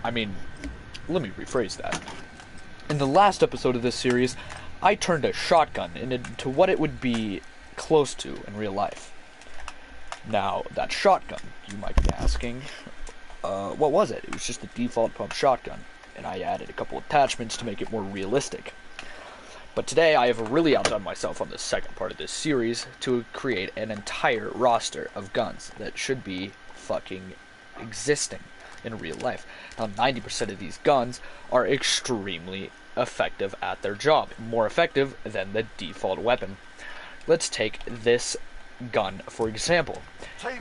I mean, let me rephrase that. In the last episode of this series, I turned a shotgun into what it would be close to in real life. Now, that shotgun, you might be asking, what was it? It was just a default pump shotgun, and I added a couple attachments to make it more realistic. But today I have really outdone myself on the second part of this series to create an entire roster of guns that should be fucking existing in real life. Now 90% of these guns are extremely effective at their job, more effective than the default weapon. Let's take this gun for example.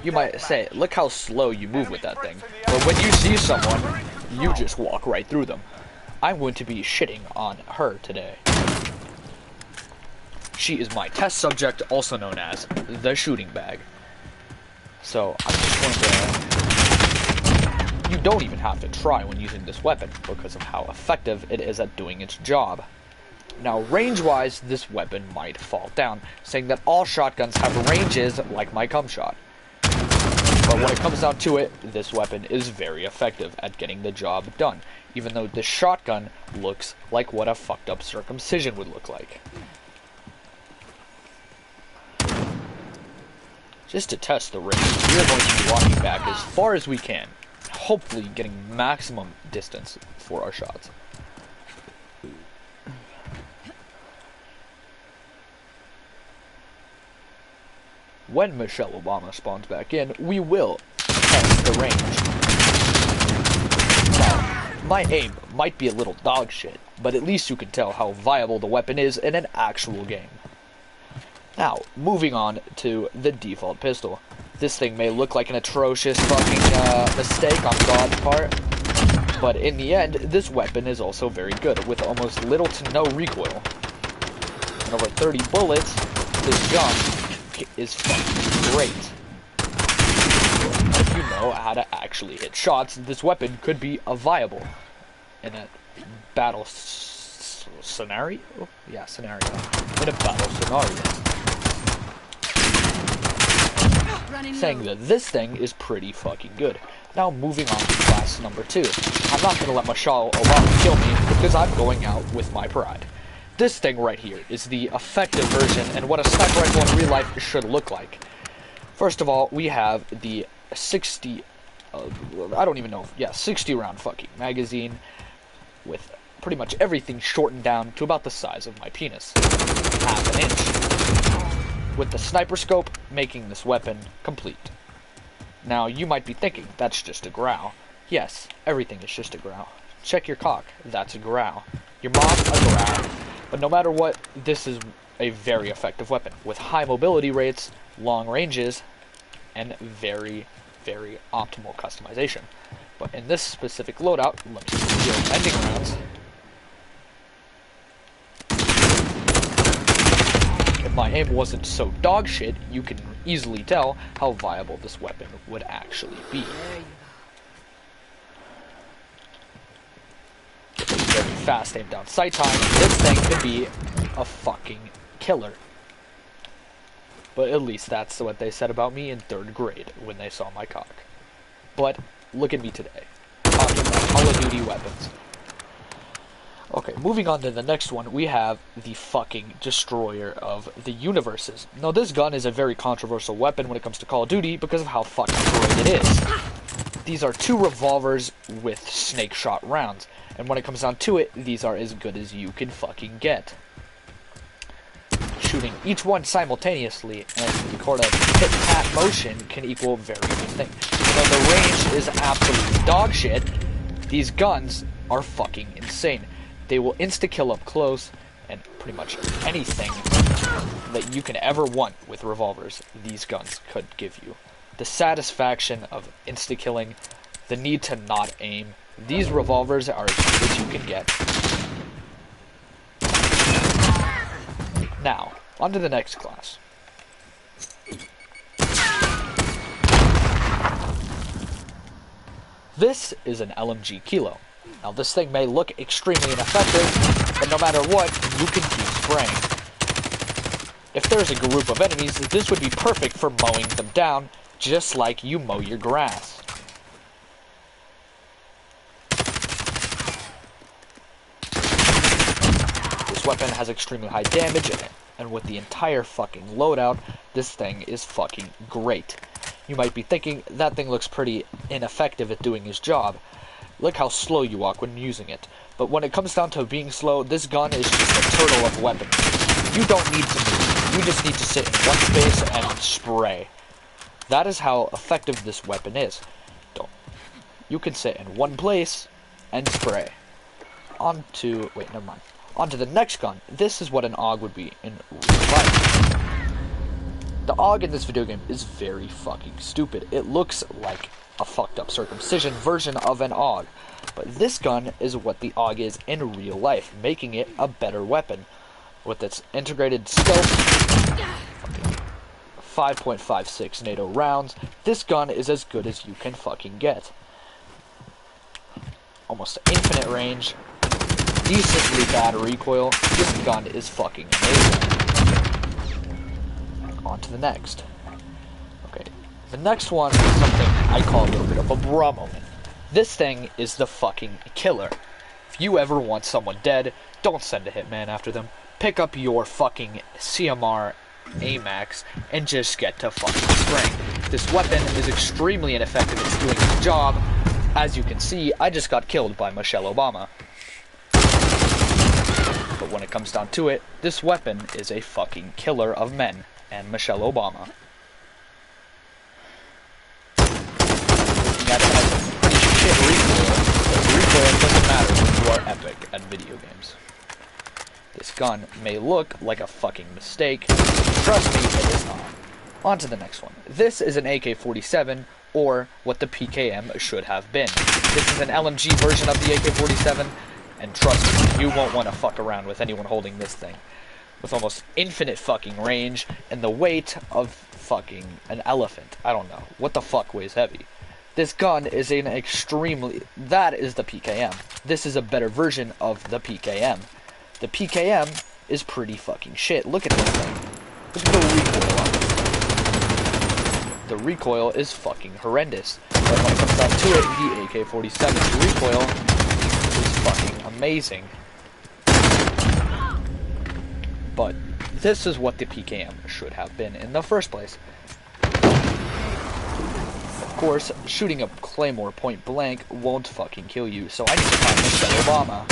You might say, look how slow you move with that thing. But when you see someone, you just walk right through them. I'm going to be shitting on her today. She is my test subject, also known as the shooting bag. So, I'm just going to... You don't even have to try when using this weapon, because of how effective it is at doing its job. Now, range-wise, this weapon might fall down, saying that all shotguns have ranges like my cum shot. But when it comes down to it, this weapon is very effective at getting the job done, even though this shotgun looks like what a fucked up circumcision would look like. Just to test the range, we are going to be walking back as far as we can, hopefully getting maximum distance for our shots. When Michelle Obama spawns back in, we will test the range. Now, my aim might be a little dog shit, but at least you can tell how viable the weapon is in an actual game. Now, moving on to the default pistol. This thing may look like an atrocious fucking mistake on God's part, but in the end, this weapon is also very good, with almost little to no recoil. And over 30 bullets, this gun is fucking great. If you know how to actually hit shots, this weapon could be viable in a battle scenario? Yeah, scenario. In a battle scenario. Saying that this thing is pretty fucking good. Now moving on to class number 2. I'm not going to let Michelle Obama kill me because I'm going out with my pride. This thing right here is the effective version and what a sniper rifle in real life should look like. First of all, we have the 60 round fucking magazine with pretty much everything shortened down to about the size of my penis. Half an inch. With the sniper scope making this weapon complete. Now, you might be thinking, that's just a growl. Yes, everything is just a growl. Check your cock, that's a growl. Your mom, a growl. But no matter what, this is a very effective weapon, with high mobility rates, long ranges, and very, very optimal customization. But in this specific loadout, let me see the ending rounds. If my aim wasn't so dog shit, you can easily tell how viable this weapon would actually be. Very fast aim down sight time, this thing could be a fucking killer. But at least that's what they said about me in 3rd grade when they saw my cock. But look at me today, talking about Call of Duty weapons. Okay, moving on to the next one, we have the fucking destroyer of the universes. Now this gun is a very controversial weapon when it comes to Call of Duty because of how fucking great it is. These are 2 revolvers with snake shot rounds. And when it comes down to it, these are as good as you can fucking get. Shooting each one simultaneously and the sort of hit-pat motion can equal very good things. Even though the range is absolutely dog shit, these guns are fucking insane. They will insta-kill up close, and pretty much anything that you can ever want with revolvers, these guns could give you. The satisfaction of insta-killing, the need to not aim. These revolvers are as good as you can get. Now, on to the next class. This is an LMG Kilo. Now this thing may look extremely ineffective, but no matter what, you can keep spraying. If there's a group of enemies, this would be perfect for mowing them down, just like you mow your grass. This weapon has extremely high damage in it, and with the entire fucking loadout, this thing is fucking great. You might be thinking, that thing looks pretty ineffective at doing his job. Look how slow you walk when using it. But when it comes down to being slow, this gun is just a turtle of weapons. You don't need to move. You just need to sit in one space and spray. That is how effective this weapon is. You can sit in one place and spray. On to the next gun. This is what an AUG would be in real life. The AUG in this video game is very fucking stupid. It looks like a fucked up circumcision version of an AUG. But this gun is what the AUG is in real life, making it a better weapon. With its integrated stealth, 5.56 NATO rounds, this gun is as good as you can fucking get. Almost infinite range, decently bad recoil. This gun is fucking amazing. On to the next. Okay, the next one is something I call a little bit of a bra moment. This thing is the fucking killer. If you ever want someone dead, don't send a hitman after them. Pick up your fucking CMR AMAX and just get to fucking spraying. This weapon is extremely ineffective at doing its job. As you can see, I just got killed by Michelle Obama. But when it comes down to it, this weapon is a fucking killer of men and Michelle Obama. That has a pretty shit recoil, but recoil doesn't matter when you are epic at video games. This gun may look like a fucking mistake. Trust me, it is not. On to the next one. This is an AK-47, or what the PKM should have been. This is an LMG version of the AK-47, and trust me, you won't want to fuck around with anyone holding this thing. With almost infinite fucking range, and the weight of fucking an elephant. I don't know. What the fuck weighs heavy? This gun is an extremely... That is the PKM. This is a better version of the PKM. The PKM is pretty fucking shit. Look at this thing. Look at the recoil on it. The recoil is fucking horrendous. But when it comes down to it, the AK-47's recoil is fucking amazing. But this is what the PKM should have been in the first place. Of course, shooting a claymore point blank won't fucking kill you, so I need to find Michelle Obama.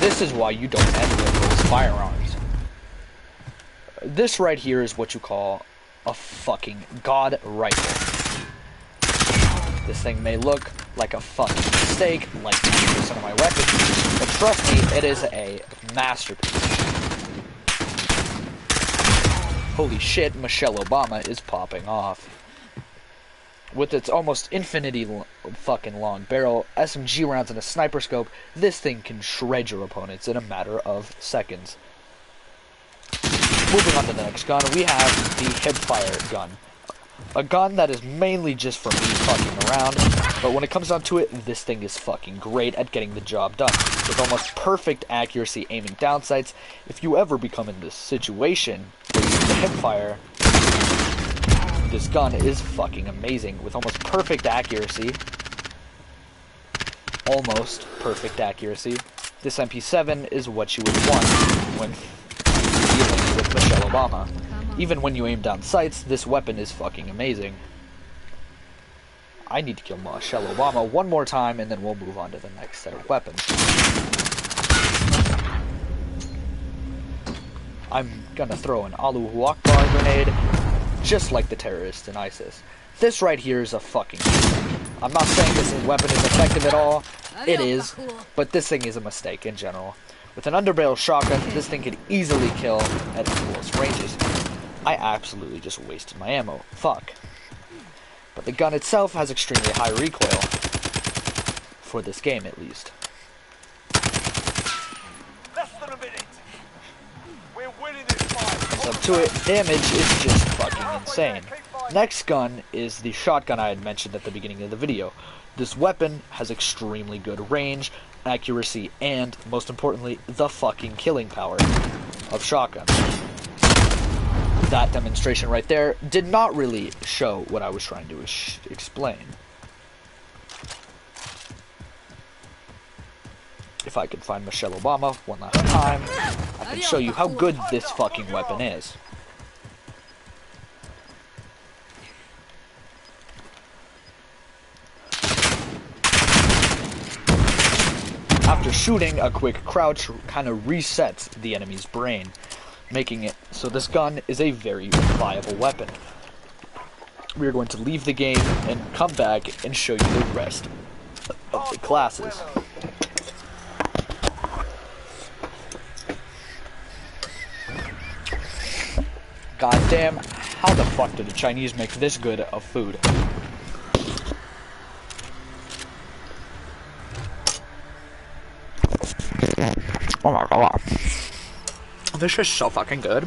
This is why you don't end with those firearms. This right here is what you call a fucking god rifle. This thing may look like a fucking mistake, like 90% of my weapons, but trust me, it is a masterpiece. Holy shit, Michelle Obama is popping off. With its almost infinity fucking long barrel, SMG rounds, and a sniper scope, this thing can shred your opponents in a matter of seconds. Moving on to the next gun, we have the hipfire gun. A gun that is mainly just for me fucking around, but when it comes down to it, this thing is fucking great at getting the job done. With almost perfect accuracy aiming down sights, if you ever become in this situation where you use the hipfire, this gun is fucking amazing. With almost perfect accuracy, this MP7 is what you would want when dealing with Michelle Obama. Even when you aim down sights, this weapon is fucking amazing. I need to kill Michelle Obama one more time, and then we'll move on to the next set of weapons. I'm gonna throw an Allahu Akbar grenade, just like the terrorists in ISIS. This right here is a fucking... I'm not saying this weapon is effective at all. It is, but this thing is a mistake in general. With an underbarrel shotgun, this thing could easily kill at close ranges. I absolutely just wasted my ammo. Fuck. But the gun itself has extremely high recoil. For this game, at least. Less than a minute. We're winning this fight. Comes up to it, damage is just fucking insane. Next gun is the shotgun I had mentioned at the beginning of the video. This weapon has extremely good range, accuracy, and, most importantly, the fucking killing power of shotgun. That demonstration right there did not really show what I was trying to explain. If I can find Michelle Obama one last time, I can show you how good this fucking weapon is. After shooting, a quick crouch kind of resets the enemy's brain, making it so this gun is a very viable weapon. We are going to leave the game and come back and show you the rest of the classes. Goddamn, how the fuck did the Chinese make this good of food? Oh my god. This is so fucking good.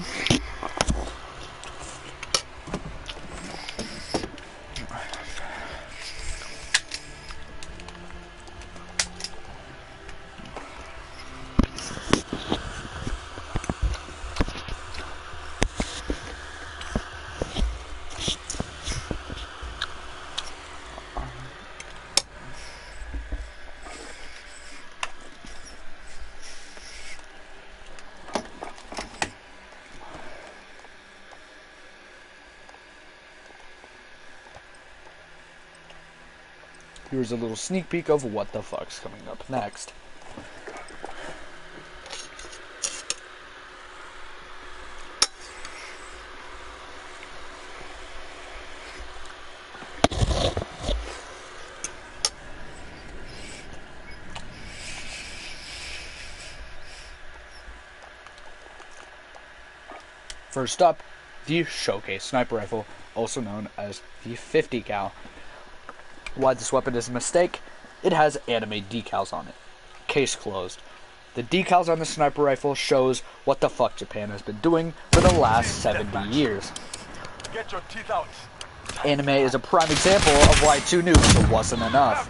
Here's a little sneak peek of what the fuck's coming up next. First up, the Showcase Sniper Rifle, also known as the 50 cal. Why this weapon is a mistake? It has anime decals on it. Case closed. The decals on the sniper rifle shows what the fuck Japan has been doing for the last 70 years. Get your teeth out. Anime is a prime example of why 2 nukes wasn't enough.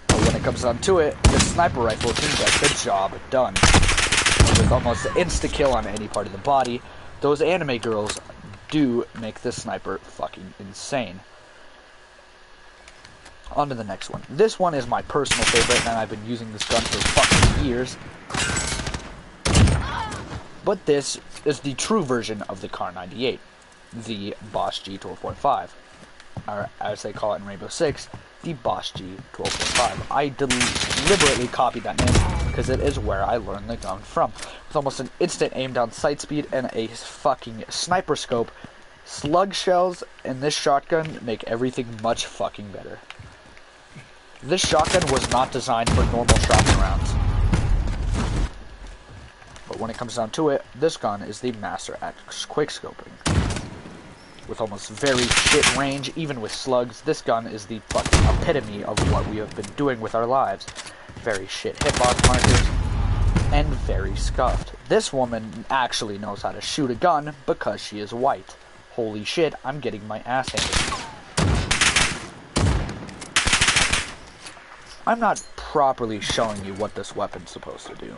But when it comes down to it, the sniper rifle can get the job done. With almost an insta-kill on any part of the body, those anime girls do make this sniper fucking insane. On to the next one. This one is my personal favorite, and I've been using this gun for fucking years. But this is the true version of the Kar 98, the Bosch G12.5, or as they call it in Rainbow Six, the Bosch G12.5. I deliberately copied that name because it is where I learned the gun from. With almost an instant aim down sight speed and a fucking sniper scope, slug shells and this shotgun make everything much fucking better. This shotgun was not designed for normal shotgun rounds. But when it comes down to it, this gun is the master at quickscoping. With almost very shit range, even with slugs, this gun is the fucking epitome of what we have been doing with our lives. Very shit hitbox markers, and very scuffed. This woman actually knows how to shoot a gun because she is white. Holy shit, I'm getting my ass handed. I'm not properly showing you what this weapon's supposed to do.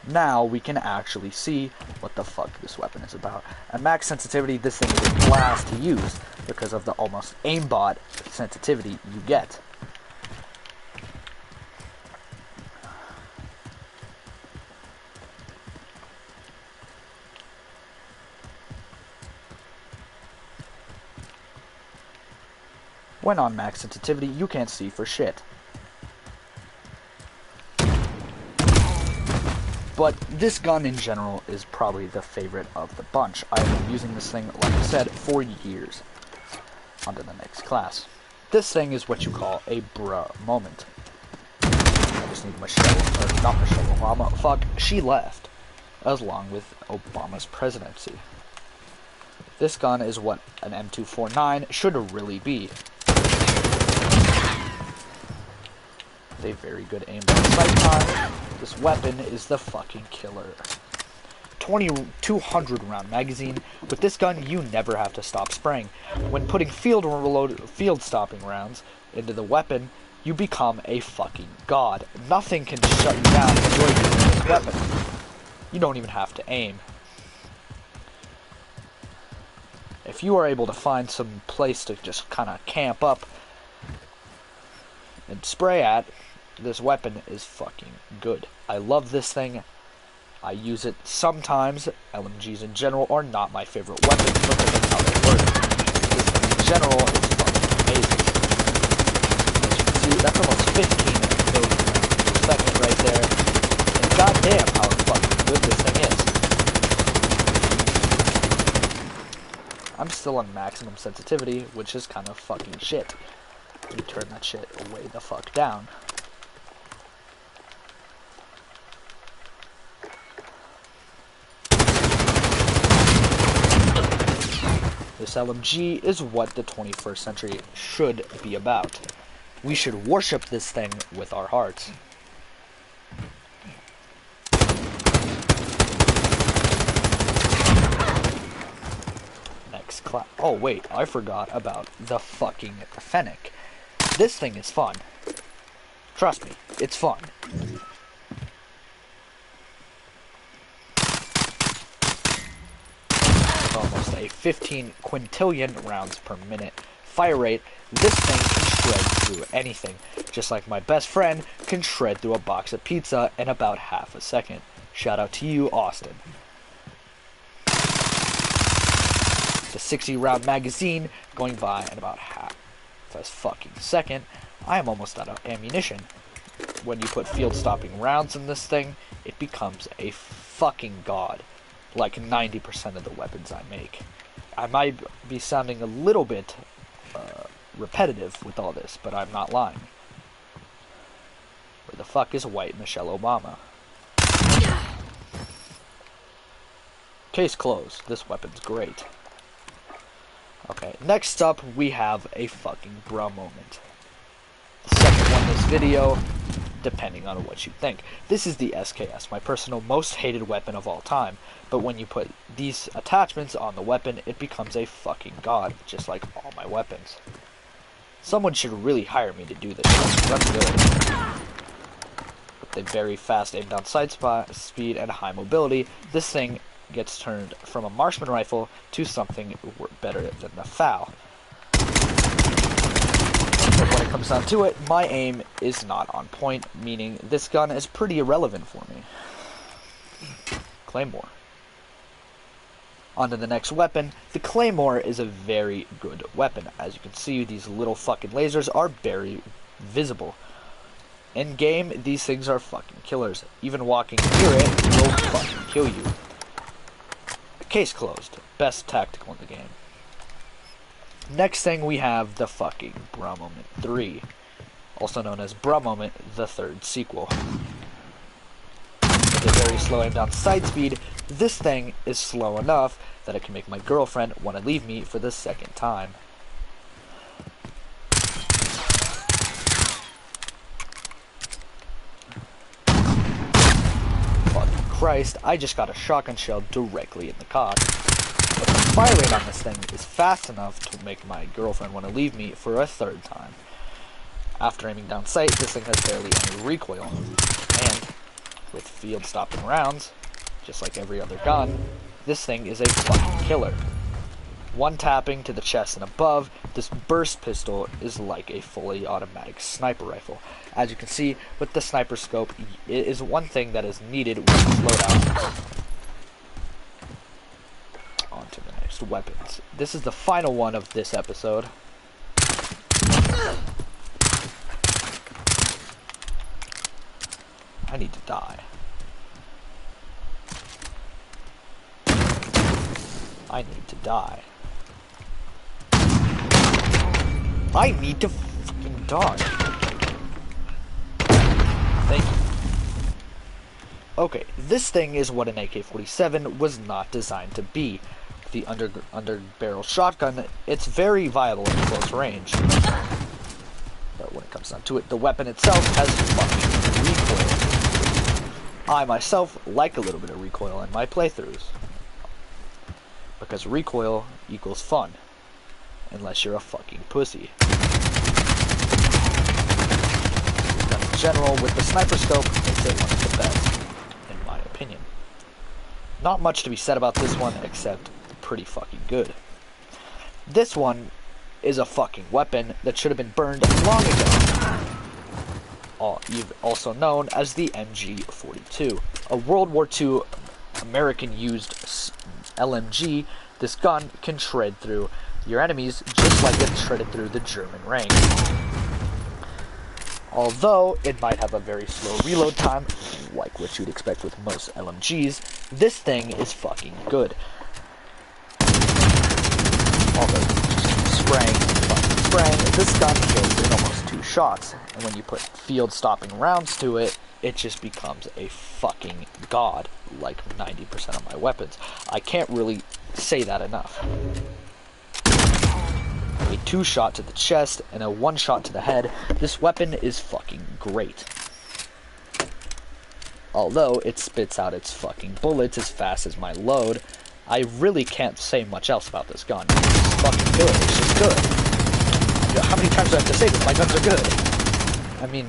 Now we can actually see what the fuck this weapon is about. At max sensitivity, this thing is a blast to use because of the almost aimbot sensitivity you get. When on max sensitivity, you can't see for shit. But this gun in general is probably the favorite of the bunch. I've been using this thing, like I said, for years. On to the next class. This thing is what you call a bruh moment. I just need Michelle, or not Michelle Obama. Fuck, she left. Along with Obama's presidency. This gun is what an M249 should really be. A very good aim at sight time. This weapon is the fucking killer. 200 round magazine. With this gun, you never have to stop spraying. When putting field stopping rounds into the weapon, you become a fucking god. Nothing can shut you down when you're using this weapon. You don't even have to aim. If you are able to find some place to just kind of camp up and spray at, this weapon is fucking good. I love this thing. I use it sometimes. LMGs in general are not my favorite weapon because of how they work. This thing in general is fucking amazing. As you can see, that's almost 15 million rounds per second right there. And goddamn how fucking good this thing is. I'm still on maximum sensitivity, which is kind of fucking shit. Let me turn that shit way the fuck down. This LMG is what the 21st century should be about. We should worship this thing with our hearts. Next class. Oh wait, I forgot about the fucking Fennec. This thing is fun. Trust me, it's fun. Almost a 15 quintillion rounds per minute fire rate. This thing can shred through anything, just like my best friend can shred through a box of pizza in about half a second. Shout out to you, Austin. The 60 round magazine going by in about half a fucking second. I am almost out of ammunition. When you put field stopping rounds in this thing, it becomes a fucking god. Like 90% of the weapons I make. I might be sounding a little bit repetitive with all this, but I'm not lying. Where the fuck is white Michelle Obama? Case closed. This weapon's great. Okay, next up we have a fucking bruh moment. The second one in this video, depending on what you think. This is the SKS, my personal most hated weapon of all time. But when you put these attachments on the weapon, it becomes a fucking god, just like all my weapons. Someone should really hire me to do this. With a very fast aim down sight speed and high mobility, this thing gets turned from a marksman rifle to something better than the FAL. But when it comes down to it, my aim is not on point, meaning this gun is pretty irrelevant for me. Claymore. On to the next weapon. The Claymore is a very good weapon. As you can see, these little fucking lasers are very visible. In game, these things are fucking killers. Even walking near it will fucking kill you. Case closed. Best tactical in the game. Next thing we have the fucking Bruh Moment 3, also known as Bruh Moment, the third sequel. With a very slow aim down sight speed, this thing is slow enough that it can make my girlfriend want to leave me for the second time. Fucking Christ, I just got a shotgun shell directly in the cock. But the fire rate on this thing is fast enough to make my girlfriend want to leave me for a third time. After aiming down sight, this thing has barely any recoil. And with field stopping rounds, just like every other gun, this thing is a fucking killer. One tapping to the chest and above, this burst pistol is like a fully automatic sniper rifle. As you can see, with the sniper scope, it is one thing that is needed with loadouts. On to the next weapons. This is the final one of this episode. I need to die. I need to die. I need to fucking die. Thank you. Okay, this thing is what an AK-47 was not designed to be. The under barrel shotgun, it's very viable in close range. But when it comes down to it, the weapon itself has fucking recoil. I myself like a little bit of recoil in my playthroughs. Because recoil equals fun. Unless you're a fucking pussy. In general, with the sniper scope, makes it one of the best, in my opinion. Not much to be said about this one, except pretty fucking good. This one is a fucking weapon that should have been burned long ago. Also known as the MG42, a World War II American-used LMG. This gun can shred through your enemies just like it shredded through the German ranks. Although it might have a very slow reload time, like what you'd expect with most LMGs, this thing is fucking good. Although just spraying, this gun kills in almost 2 shots, and when you put field-stopping rounds to it, it just becomes a fucking god, like 90% of my weapons. I can't really say that enough. A 2-shot to the chest and a 1-shot to the head, this weapon is fucking great. Although it spits out its fucking bullets as fast as my load, I really can't say much else about this gun. It's fucking good. It's just good. How many times do I have to say this? My guns are good. I mean...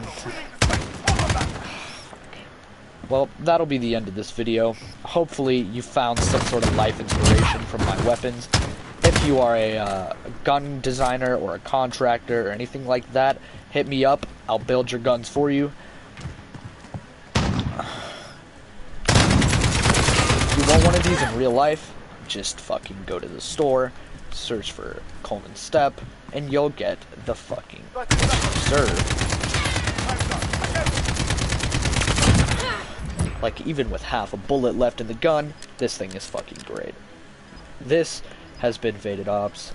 Well, that'll be the end of this video. Hopefully you found some sort of life inspiration from my weapons. If you are a gun designer or a contractor or anything like that, hit me up. I'll build your guns for you. If you want one of these in real life, just fucking go to the store, search for Coleman Step, and you'll get the fucking serve. Like, even with half a bullet left in the gun, this thing is fucking great. This has been Vaded Ops,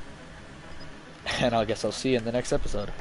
and I guess I'll see you in the next episode.